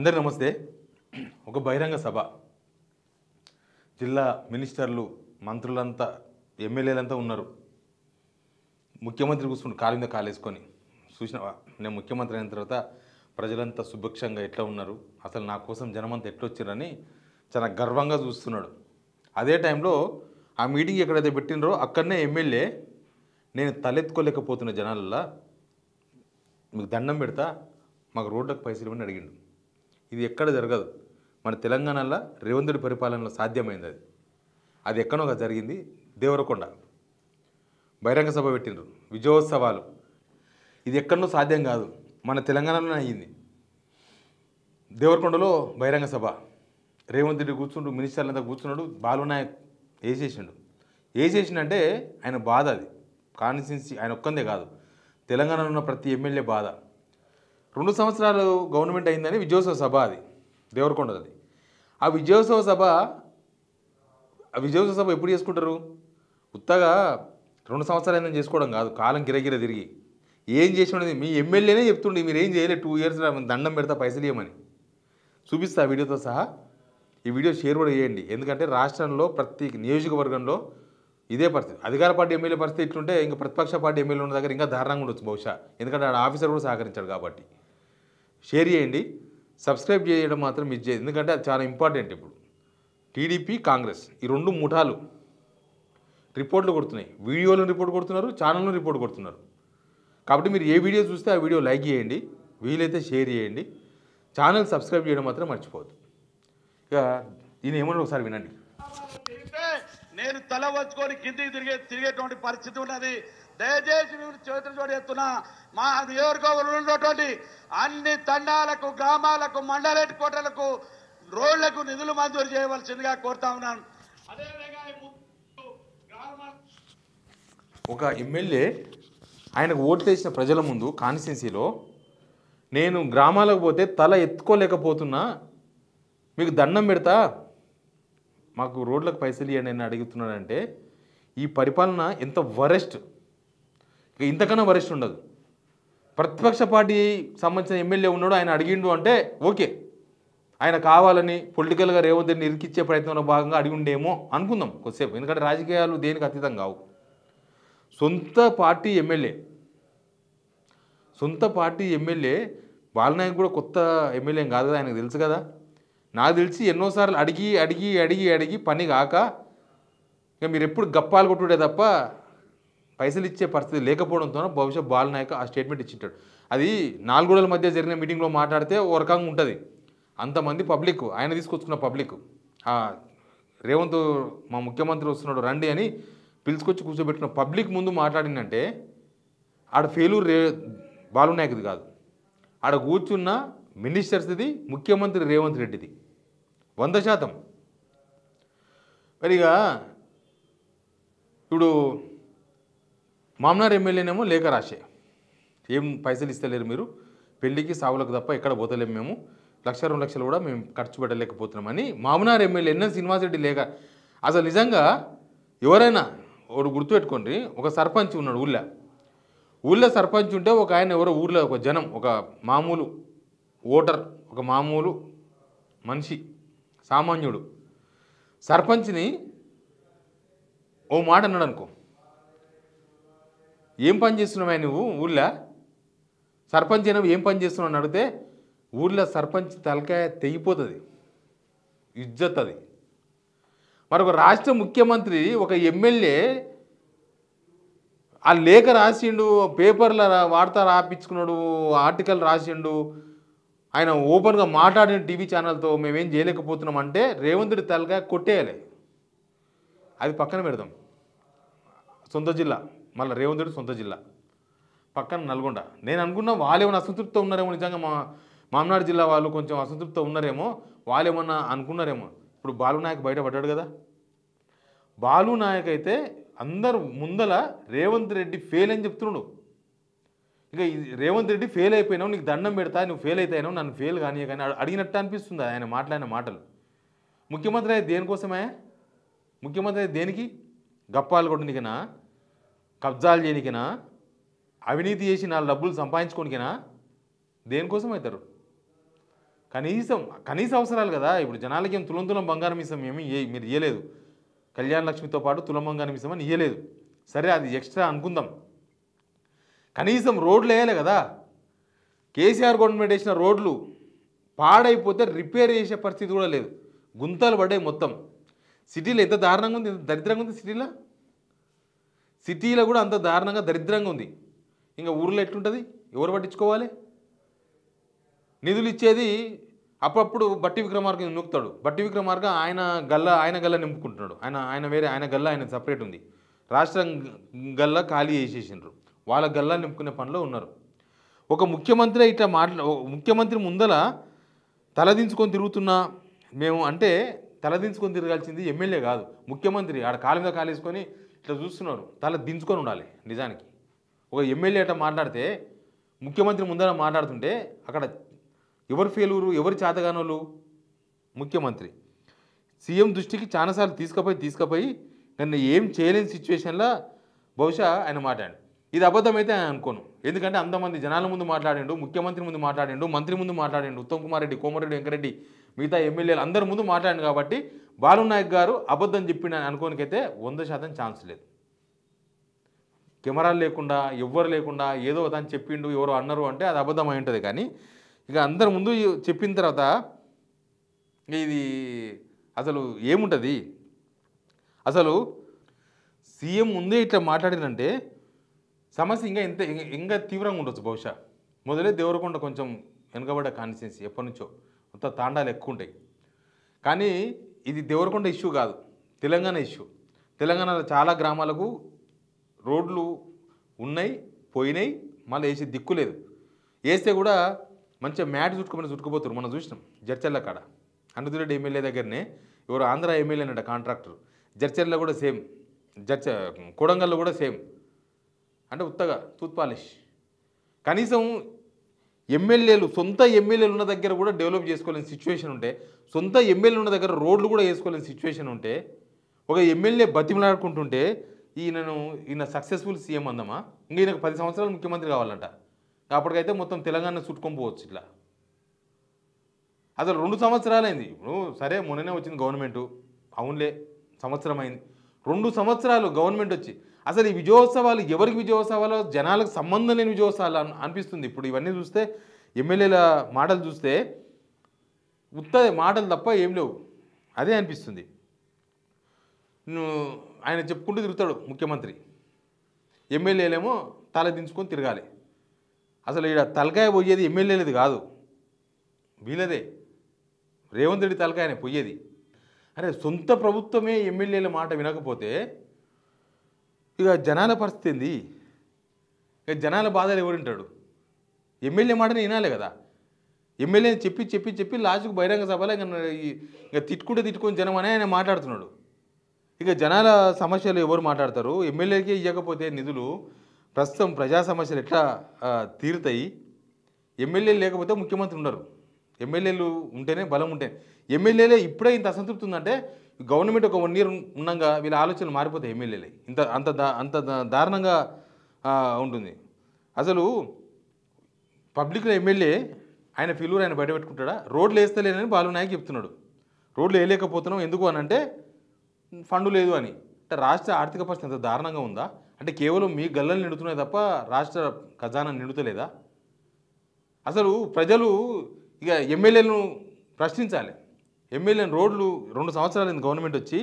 అందరి నమస్తే. ఒక బహిరంగ సభ, జిల్లా మినిస్టర్లు, మంత్రులంతా, ఎమ్మెల్యేలంతా ఉన్నారు. ముఖ్యమంత్రి కూర్చుని కాలు మీద కాలేసుకొని చూసినావా? నేను ముఖ్యమంత్రి అయిన తర్వాత ప్రజలంతా సుభిక్షంగా ఎట్లా ఉన్నారు, అసలు నా కోసం జనమంతా ఎట్లొచ్చారని చాలా గర్వంగా చూస్తున్నాడు. అదే టైంలో ఆ మీటింగ్ ఎక్కడైతే పెట్టినరో అక్కడనే ఎమ్మెల్యే, నేను తలెత్తుకోలేకపోతున్న జనాలల్లో మీకు దండం పెడతా, మాకు రోడ్లకు పైసలు ఇవ్వని అడిగిండు. ఇది ఎక్కడ జరగదు. మన తెలంగాణలో రేవంత్ రెడ్డి పరిపాలనలో సాధ్యమైంది. అది ఎక్కడో జరిగింది. దేవరకొండ బహిరంగ సభ పెట్టిండ్రు, విజయోత్సవాలు. ఇది ఎక్కడో సాధ్యం కాదు, మన తెలంగాణలోనే అయ్యింది. దేవరకొండలో బహిరంగ సభ, రేవంత్ రెడ్డి కూర్చుంటూ, మినిస్టర్లంతా కూర్చున్నాడు. బాలునాయక్ వేసేసిండంటే ఆయన బాధ. అది కాన్స్టిట్యున్సీ ఆయన ఒక్కందే కాదు, తెలంగాణలో ఉన్న ప్రతి ఎమ్మెల్యే బాధ. 2 సంవత్సరాలు గవర్నమెంట్ అయిందని విజయోత్సవ సభ అది దేవరకొండది. ఆ విజయోత్సవ సభ ఎప్పుడు చేసుకుంటారు? ఉత్తగా 2 సంవత్సరాలు అయిందని చేసుకోవడం కాదు, కాలం గిరగిర తిరిగి ఏం చేసినది మీ ఎమ్మెల్యేనే చెప్తుండే, మీరు ఏం చేయలేదు 2 ఇయర్స్ దండం పెడతా పైసలు ఇవ్వమని. చూపిస్తా వీడియోతో సహా. ఈ వీడియో షేర్ కూడా చేయండి, ఎందుకంటే రాష్ట్రంలో ప్రతి నియోజకవర్గంలో ఇదే పరిస్థితి. అధికార పార్టీ ఎమ్మెల్యే పరిస్థితి ఇట్లుంటే ఇంకా ప్రతిపక్ష పార్టీ ఎమ్మెల్యే ఉన్న దగ్గర ఇంకా దారుణంగా ఉండొచ్చు బహుశా, ఎందుకంటే ఆడ ఆఫీసర్ కూడా సహకరించాడు. కాబట్టి షేర్ చేయండి, సబ్స్క్రైబ్ చేయడం మాత్రం మిస్ చేయదు, ఎందుకంటే అది చాలా ఇంపార్టెంట్. ఇప్పుడు టీడీపీ, కాంగ్రెస్ ఈ 2 ముఠాలు రిపోర్ట్లు కొడుతున్నాయి. వీడియోలను రిపోర్ట్ కొడుతున్నారు, ఛానల్ను రిపోర్ట్ కొడుతున్నారు. కాబట్టి మీరు ఏ వీడియో చూస్తే ఆ వీడియో లైక్ చేయండి, వీలైతే షేర్ చేయండి, ఛానల్ సబ్స్క్రైబ్ చేయడం మాత్రం మర్చిపోవద్దు. ఇక ఈయన ఏమన్నా ఒకసారి వినండి. నేను తల వచ్చుకొని కిందికి తిరిగేటువంటి పరిస్థితి ఉన్నది. దయచేసి మీరు చేతులు జోడెత్తున్నా మా నియోజకవర్గంలో ఉన్నటువంటి అన్ని తండాలకు, గ్రామాలకు, మండల హెడ్ క్వార్టర్లకు రోడ్లకు నిధులు మంజూరు చేయవలసిందిగా కోరుతా ఉన్నాను. అదేవిధంగా ఒక ఎమ్మెల్యే ఆయనకు ఓట్లేసిన ప్రజల ముందు కాన్స్టిట్యున్సీలో, నేను గ్రామాలకు పోతే తల ఎత్తుకోలేకపోతున్నా, మీకు దండం పెడతా, మాకు రోడ్లకు పైసలు ఇవ్వండి అని అడుగుతున్నాడంటే ఈ పరిపాలన ఎంత వరెస్ట్, ఇంతకన్నా వరెస్ట్ ఉండదు. ప్రతిపక్ష పార్టీ సంబంధించిన ఎమ్మెల్యే ఉన్నాడు, ఆయన అడిగిండు అంటే ఓకే, ఆయన కావాలని పొలిటికల్గా రేవంత్ రెడ్డిని ఇరికిచ్చే ప్రయత్నంలో భాగంగా అడిగి ఉండేమో అనుకుందాం కొద్దిసేపు, ఎందుకంటే రాజకీయాలు దేనికి అతీతం కావు. సొంత పార్టీ ఎమ్మెల్యే బాలనాయక్ కూడా కొత్త ఎమ్మెల్యే కాదు కదా, ఆయనకు తెలుసు కదా. నాకు తెలిసి ఎన్నోసార్లు అడిగి పని కాక ఇక మీరు ఎప్పుడు గప్పాలు కొట్టుడే తప్ప పైసలు ఇచ్చే పరిస్థితి లేకపోవడంతో బహుశా బాలనాయక్ ఆ స్టేట్మెంట్ ఇచ్చింటాడు. అది నాలుగోడల మధ్య జరిగిన మీటింగ్లో మాట్లాడితే ఓ రకంగా ఉంటుంది. అంతమంది పబ్లిక్, ఆయన తీసుకొచ్చుకున్న పబ్లిక్, రేవంత్ మా ముఖ్యమంత్రి వస్తున్నాడు రండి అని పిలుచుకొచ్చి కూర్చోబెట్టిన పబ్లిక్ ముందు మాట్లాడిందంటే ఆడ ఫెయిల్యూర్ బాలునాయక్ది కాదు, ఆడ కూర్చున్న మినిస్టర్స్ది, ముఖ్యమంత్రి రేవంత్ రెడ్డిది 100%. మరిగా ఇప్పుడు మామనార్ ఎమ్మెల్యేనేమో లేఖ రాసే, ఏం పైసలు ఇస్తలేరు మీరు, పెళ్లికి సావులకు తప్ప ఎక్కడ పోతలేము, మేము 1,00,000-2 లక్షలు కూడా మేము ఖర్చు పెట్టలేకపోతున్నామని మామనార్ ఎమ్మెల్యే ఎన్ఎస్ శ్రీనివాసరెడ్డి లేఖ. అసలు నిజంగా ఎవరైనా ఒకడు గుర్తుపెట్టుకోండి, ఒక సర్పంచ్ ఉన్నాడు ఊళ్ళో సర్పంచ్ ఉంటే ఒక ఆయన ఎవరో ఊళ్ళో ఒక జనం, ఒక మామూలు ఓటర్, ఒక మామూలు మనిషి, సామాన్యుడు సర్పంచ్ని ఓ మాట అన్నాడు అనుకో, ఏం పని చేస్తున్నావా నువ్వు ఊళ్ళో, సర్పంచ్ అయినా ఏం పని చేస్తున్నావు అని అడిగితే ఊళ్ళో సర్పంచ్ తలకాయ తెగిపోతుంది, ఇజ్జత్ అది. మరొక రాష్ట్ర ముఖ్యమంత్రి, ఒక ఎమ్మెల్యే ఆ లేఖ రాసిండు, పేపర్ల వార్త రాపించుకున్నాడు, ఆర్టికల్ రాసిండు, ఆయన ఓపెన్గా మాట్లాడిన టీవీ ఛానల్తో మేమేం చేయలేకపోతున్నాం అంటే రేవంత్ రెడ్డి తలకాయ కొట్టేయాలి. అది పక్కన పెడదాం. సొంత జిల్లా, మళ్ళీ రేవంత్ రెడ్డి సొంత జిల్లా పక్కన నల్గొండ. నేను అనుకున్నా వాళ్ళు ఏమైనా అసంతృప్తితో ఉన్నారేమో, నిజంగా మామనాడు జిల్లా వాళ్ళు కొంచెం అసంతృప్తితో ఉన్నారేమో, వాళ్ళు ఏమన్నా అనుకున్నారేమో. ఇప్పుడు బాలునాయక్ బయటపడ్డాడు కదా, బాలునాయక్ అయితే అందరు ముందల రేవంత్ రెడ్డి ఫెయిల్ అని చెప్తున్నాడు. ఇక రేవంత్ రెడ్డి ఫెయిల్ అయిపోయినావు, నీకు దండం పెడతా, నువ్వు ఫెయిల్ అయిపోయినావు, నన్ను ఫెయిల్ కానీ అడిగినట్టు అనిపిస్తుంది ఆయన మాట్లాడిన మాటలు. ముఖ్యమంత్రి అయితే దేనికోసమే? ముఖ్యమంత్రి అయితే దేనికి? గప్పాలు కొట్టనికనా, కబ్జాలు చేయనికనా, అవినీతి చేసి 4 డబ్బులు సంపాదించుకోనికనా, దేనికోసం అవుతారు? కనీస అవసరాలు కదా. ఇప్పుడు జనాలకి ఏం తులం తులం బంగారం ఇస్తాం ఏమి మీరు ఇవ్వలేదు. కళ్యాణ లక్ష్మితో పాటు తులం బంగారం ఇస్తామని ఇవ్వలేదు. సరే అది ఎక్స్ట్రా అనుకుందాం. కనీసం రోడ్లు వేయాలి కదా. కేసీఆర్ గవర్నమెంట్ వేసిన రోడ్లు పాడైపోతే రిపేర్ చేసే పరిస్థితి కూడా లేదు. గుంతలు పడ్డాయి మొత్తం. సిటీలో ఎంత దారుణంగా ఉంది, ఎంత దరిద్రంగా ఉంది సిటీలో కూడా అంత దారుణంగా దరిద్రంగా ఉంది. ఇంకా ఊర్లో ఎట్లుంటుంది, ఎవరు పట్టించుకోవాలి? నిధులు ఇచ్చేది అప్పుడప్పుడు బట్టి విక్రమార్క నొక్కుతాడు. బట్టి విక్రమార్క ఆయన గల్ల నింపుకుంటున్నాడు. ఆయన గల్ల ఆయన సపరేట్ ఉంది. రాష్ట్రం గల్ల ఖాళీ చేసేసిండ్రు. వాళ్ళ గల్లా నింపుకునే పనిలో ఉన్నారు. ఒక ముఖ్యమంత్రి ఇట్లా ముఖ్యమంత్రి ముందల తలదించుకొని తిరుగుతున్నా మేము అంటే తలదించుకొని తిరగాల్సింది ఎమ్మెల్యే కాదు, ముఖ్యమంత్రి. ఆడ కాలు మీద కాలేసుకొని ఇట్లా చూస్తున్నారు. తల దించుకొని ఉండాలి. నిజానికి ఒక ఎమ్మెల్యే అట్లా మాట్లాడితే, ముఖ్యమంత్రి ముందర మాట్లాడుతుంటే అక్కడ ఎవరు ఫెయిలూరు, ఎవరు చేతగానోళ్ళు? ముఖ్యమంత్రి. సీఎం దృష్టికి చాలాసార్లు తీసుకుపోయి నన్ను ఏం చేయలేని సిచ్యువేషన్లో బహుశా ఆయన మాట్లాడు. ఇది అబద్ధమైతే ఆయన అనుకోను. ఎందుకంటే అంతమంది జనాల ముందు మాట్లాడిండు, ముఖ్యమంత్రి ముందు మాట్లాడిండు, మంత్రి ముందు మాట్లాడిండు, ఉత్తమ్ కుమార్ రెడ్డి, కోమరెడ్డి వెంకరెడ్డి, మిగతా ఎమ్మెల్యేలు అందరి ముందు మాట్లాడిండు. కాబట్టి బాలు నాయక్ గారు అబద్ధం చెప్పిండని అనుకోనికైతే 100% ఛాన్స్ లేదు. కెమెరాలు లేకుండా ఎవ్వరు లేకుండా ఏదో దాన్ని చెప్పిండు, ఎవరో అన్నారు అంటే అది అబద్ధం అయి ఉంటుంది. కానీ ఇక అందరి ముందు చెప్పిన తర్వాత ఇది అసలు ఏముంటుంది? అసలు సీఎం ముందే ఇట్లా మాట్లాడినంటే సమస్య ఇంకా తీవ్రంగా ఉండొచ్చు బహుశా. మొదలే దేవరకొండ కొంచెం వెనుకబడ్డ కాన్స్టిట్యున్సీ, ఎప్పటి నుంచో మొత్తం తాండాలు ఎక్కువ ఉంటాయి. కానీ ఇది దేవరకొండ ఇష్యూ కాదు, తెలంగాణ ఇష్యూ. తెలంగాణలో చాలా గ్రామాలకు రోడ్లు ఉన్నాయి, పోయినాయి, మళ్ళీ వేసి దిక్కు లేదు. వేస్తే కూడా మంచిగా మ్యాట్ చుట్టుకుపోతారు. మనం చూసినాం జడ్చర్ల కాడ అనంతరెడ్డి ఎమ్మెల్యే దగ్గరనే ఎవరు ఆంధ్ర ఎమ్మెల్యే అన్నట్టు కాంట్రాక్టర్. జడ్చర్ల కూడా సేమ్, కొడంగల్లో కూడా సేమ్. అంటే ఉత్తగా టూత్ పాలిష్. కనీసం సొంత ఎమ్మెల్యేలు ఉన్న దగ్గర కూడా డెవలప్ చేసుకోలేని సిచ్యువేషన్ ఉంటే, సొంత ఎమ్మెల్యేలు ఉన్న దగ్గర రోడ్లు కూడా వేసుకోలేని సిచ్యువేషన్ ఉంటే, ఒక ఎమ్మెల్యే బతిమలాడుకుంటుంటే ఈయన సక్సెస్ఫుల్ సీఎం అందమా? ఇంకా ఈయనకు 10 సంవత్సరాలు ముఖ్యమంత్రి కావాలంట. అప్పటికైతే మొత్తం తెలంగాణ చుట్టుకొని పోవచ్చు ఇట్లా. అసలు 2 సంవత్సరాలైంది. ఇప్పుడు సరే మొన్ననే వచ్చింది గవర్నమెంటు, అవునులే సంవత్సరం అయింది. 2 సంవత్సరాలు గవర్నమెంట్ వచ్చి అసలు ఈ విజయోత్సవాలు ఎవరికి విజయోత్సవాలు? జనాలకు సంబంధం లేని విజయోత్సవాలు అనిపిస్తుంది. ఇప్పుడు ఇవన్నీ చూస్తే, ఎమ్మెల్యేల మాటలు చూస్తే ఉత్తదే మాటలు తప్ప ఏం లేవు, అదే అనిపిస్తుంది. ఆయన చెప్పుకుంటూ తిరుగుతాడు ముఖ్యమంత్రి, ఎమ్మెల్యేలేమో తల దించుకొని తిరగాలి. అసలు ఇక్కడ తలకాయ పోయేది ఎమ్మెల్యేలది కాదు, వీళ్ళదే. రేవంత్ రెడ్డి తలకాయనే పోయేది. అరే సొంత ప్రభుత్వమే ఎమ్మెల్యేల మాట వినకపోతే ఇక జనాల పరిస్థితి ఏంది? ఇక జనాల బాధలు ఎవరుంటాడు? ఎమ్మెల్యే మాటనే వినాలి కదా. ఎమ్మెల్యేని చెప్పి లాస్ట్కు బహిరంగ సభలో ఇక తిట్టుకొని జనం అనే ఆయన మాట్లాడుతున్నాడు. ఇక జనాల సమస్యలు ఎవరు మాట్లాడతారు? ఎమ్మెల్యేకి ఇవ్వకపోతే నిధులు ప్రస్తుతం ప్రజా సమస్యలు ఎట్లా తీరుతాయి? ఎమ్మెల్యేలు లేకపోతే ముఖ్యమంత్రి ఉండరు. ఎమ్మెల్యేలు ఉంటేనే బలం ఉంటాయి. ఎమ్మెల్యేలే ఇప్పుడే ఇంత అసంతృప్తి ఉందంటే గవర్నమెంట్ ఒక 1 ఇయర్ ఉన్నాక వీళ్ళ ఆలోచనలు మారిపోతాయి. ఎమ్మెల్యేలే అంత దారుణంగా ఉంటుంది. అసలు పబ్లిక్లో ఎమ్మెల్యే ఆయన ఫిలూర్ ఆయన బయట పెట్టుకుంటాడా? రోడ్లు వేస్తలేనని బాలు నాయక్ చెప్తున్నాడు. రోడ్లు వేయలేకపోతున్నాం ఎందుకు అని అంటే ఫండు లేదు అని. అంటే రాష్ట్ర ఆర్థిక పరిస్థితి అంత దారుణంగా ఉందా? అంటే కేవలం మీ గల్లలు నిండుతున్నాయి తప్ప రాష్ట్ర ఖజానా నిండుతలేదా? అసలు ప్రజలు ఇక ఎమ్మెల్యేలను ప్రశ్నించాలి. ఎమ్మెల్యేలను రోడ్లు 2 సంవత్సరాలు గవర్నమెంట్ వచ్చి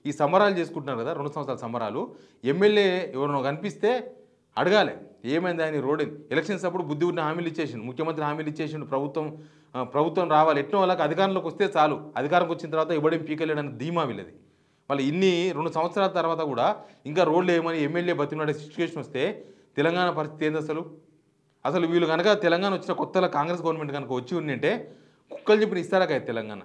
ఈ సంబరాలు చేసుకుంటున్నారు కదా, 2 సంవత్సరాల సంబరాలు. ఎమ్మెల్యే ఎవరినో కనిపిస్తే అడగాలి, ఏమైంది ఆయన రోడ్? ఎలక్షన్స్ అప్పుడు బుద్ధి ఉన్న హామీలు ఇచ్చేసిండు, ముఖ్యమంత్రి హామీలు ఇచ్చేసిండు. ప్రభుత్వం రావాలి, ఎట్నో వాళ్ళకి అధికారంలోకి వస్తే చాలు, అధికారంకి వచ్చిన తర్వాత ఇవ్వడం పీకలేడని ధీమా వీళ్ళది. వాళ్ళు 2 సంవత్సరాల తర్వాత కూడా ఇంకా రోడ్లు వేయమని ఎమ్మెల్యే బతిమలాడే సిచ్యువేషన్ వస్తే తెలంగాణ పరిస్థితి ఏంది అసలు? అసలు వీళ్ళు కనుక తెలంగాణ వచ్చిన కొత్తలో కాంగ్రెస్ గవర్నమెంట్ కనుక వచ్చి ఉండింటే కుక్కలు చెప్పిన ఇస్తారా తెలంగాణ?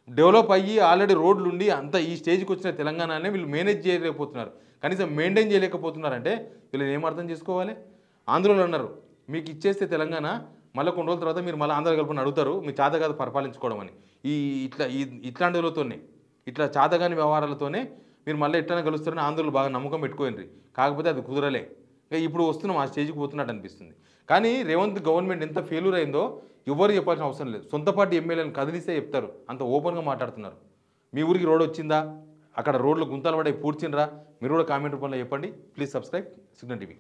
డెవలప్ అయ్యి ఆల్రెడీ రోడ్లు ఉండి అంత ఈ స్టేజ్కి వచ్చిన తెలంగాణనే వీళ్ళు మేనేజ్ చేయలేకపోతున్నారు, కనీసం మెయింటైన్ చేయలేకపోతున్నారంటే వీళ్ళని ఏం అర్థం చేసుకోవాలి? ఆంధ్రలో అన్నారు మీకు ఇచ్చేస్తే తెలంగాణ మళ్ళీ కొన్ని రోజుల తర్వాత మీరు మళ్ళీ ఆంధ్ర కలుపుని అడుగుతారు, మీ చేత కాదు పరిపాలించుకోవడం అని. ఇట్లాంటిలతోనే ఇట్లా చేతగాని వ్యవహారాలతోనే మీరు మళ్ళీ ఎట్లనే కలుస్తారని ఆంధ్రలో బాగా నమ్మకం పెట్టుకోండి. కాకపోతే అది కుదరలే. ఇప్పుడు వస్తున్నాం ఆ స్టేజ్కి పోతున్నట్టు అనిపిస్తుంది. కానీ రేవంత్ గవర్నమెంట్ ఎంత ఫెయిల్యూర్ అయిందో ఎవరు చెప్పాల్సిన అవసరం లేదు. సొంత పార్టీ ఎమ్మెల్యేలను కదిలిస్తే చెప్తారు, అంత ఓపెన్గా మాట్లాడుతున్నారు. మీ ఊరికి రోడ్ వచ్చిందా, అక్కడ రోడ్లు గుంతలు పడే పూడ్చిండ్రా, మీరు కూడా కామెంట్ రూపంలో చెప్పండి. Please subscribe signal TV.